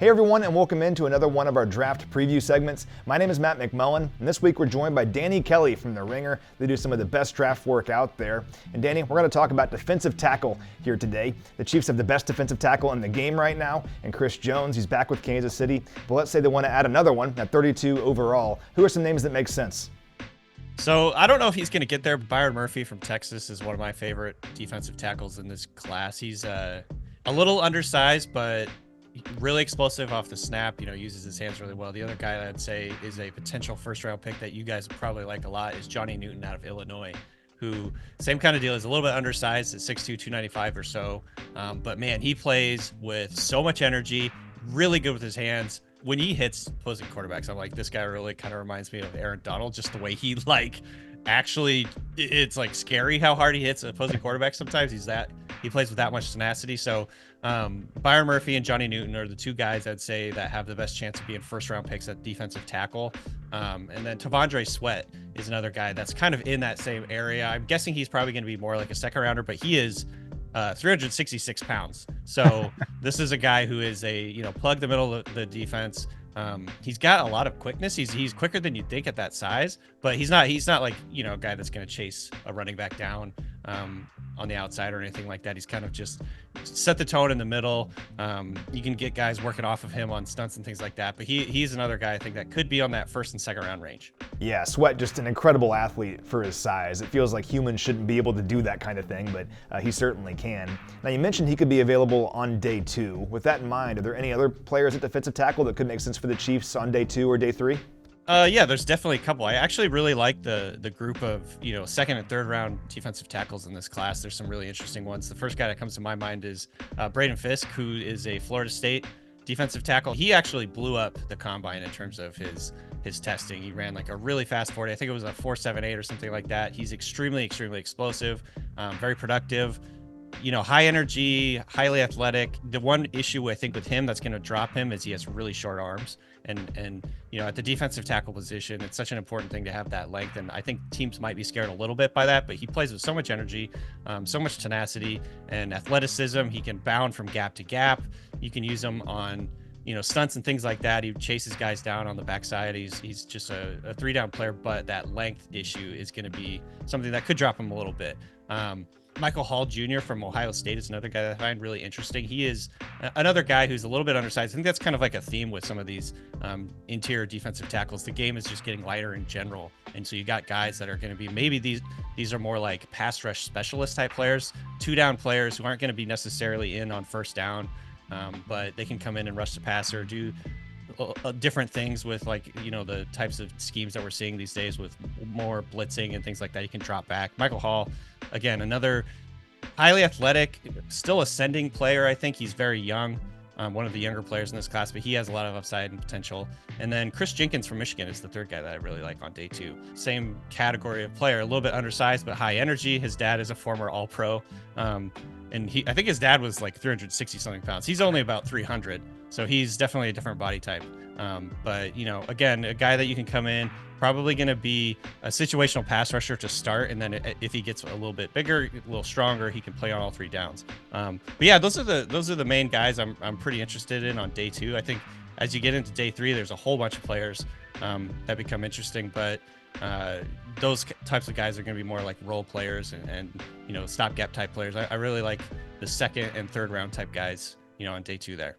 Hey everyone, and welcome into another one of our draft preview segments. My name is Matt McMullen, and this week we're joined by Danny Kelly from The Ringer. They do some of the best draft work out there. And Danny, we're going to talk about defensive tackle here today. The Chiefs have the best defensive tackle in the game right now, and Chris Jones, he's back with Kansas City. But let's say they want to add another one at 32 overall. Who are some names that make sense? So I don't know if he's going to get there, but Byron Murphy from Texas is one of my favorite defensive tackles in this class. He's a little undersized, but really explosive off the snap, uses his hands really well. The other guy that I'd say is a potential first-round pick that you guys would probably like a lot is Johnny Newton out of Illinois, who, same kind of deal, is a little bit undersized at 6'2", 295 or so. But man, he plays with so much energy, really good with his hands. When he hits opposing quarterbacks, I'm like, this guy really kind of reminds me of Aaron Donald, just the way he actually, it's like scary how hard he hits opposing quarterbacks sometimes. He plays with that much tenacity. So Byron Murphy and Johnny Newton are the two guys I'd say that have the best chance of being first-round picks at defensive tackle. And then T'Vondre Sweat is another guy that's kind of in that same area. I'm guessing he's probably going to be more like a second-rounder, but he is 366 pounds. So this is a guy who is plug the middle of the defense. He's got a lot of quickness. He's quicker than you'd think at that size, but he's not like, a guy that's going to chase a running back down on the outside or anything like that. He's kind of just set the tone in the middle. You can get guys working off of him on stunts and things like that, but he's another guy I think that could be on that first and second round range. Yeah, Sweat, just an incredible athlete for his size. It feels like humans shouldn't be able to do that kind of thing, but he certainly can. Now, you mentioned he could be available on day 2. With that in mind, are there any other players at defensive tackle that could make sense for the Chiefs on day 2 or day 3? Yeah, there's definitely a couple. I actually really like the group of, second and third round defensive tackles in this class. There's some really interesting ones. The first guy that comes to my mind is Braden Fisk, who is a Florida State defensive tackle. He actually blew up the combine in terms of his testing. He ran like a really fast 40. I think it was a 4.78 or something like that. He's extremely, extremely explosive, very productive. High energy, highly athletic. The one issue I think with him that's going to drop him is he has really short arms. And at the defensive tackle position, it's such an important thing to have that length. And I think teams might be scared a little bit by that, but he plays with so much energy, so much tenacity and athleticism. He can bound from gap to gap. You can use him on, stunts and things like that. He chases guys down on the backside. He's just a 3-down player, but that length issue is going to be something that could drop him a little bit. Michael Hall Jr. from Ohio State is another guy that I find really interesting. He is another guy who's a little bit undersized. I think that's kind of like a theme with some of these interior defensive tackles. The game is just getting lighter in general. And so you got guys that are going to be, maybe these are more like pass rush specialist type players, 2-down players who aren't going to be necessarily in on first down, but they can come in and rush the passer, do different things with the types of schemes that we're seeing these days with more blitzing and things like that. You can drop back. Michael Hall, again, another highly athletic, still ascending player. I think he's very young, one of the younger players in this class, but he has a lot of upside and potential. And then Chris Jenkins from Michigan is the third guy that I really like on day 2. Same category of player, a little bit undersized, but high energy. His dad is a former All-Pro. And I think his dad was like 360 something pounds. He's only about 300. So he's definitely a different body type. But again, a guy that you can come in, probably going to be a situational pass rusher to start. And then if he gets a little bit bigger, a little stronger, he can play on all 3 downs. But yeah, those are the main guys I'm pretty interested in on day 2. I think as you get into day 3, there's a whole bunch of players that become interesting, but those types of guys are going to be more like role players and stopgap type players. I really like the second and third round type guys, on day 2 there.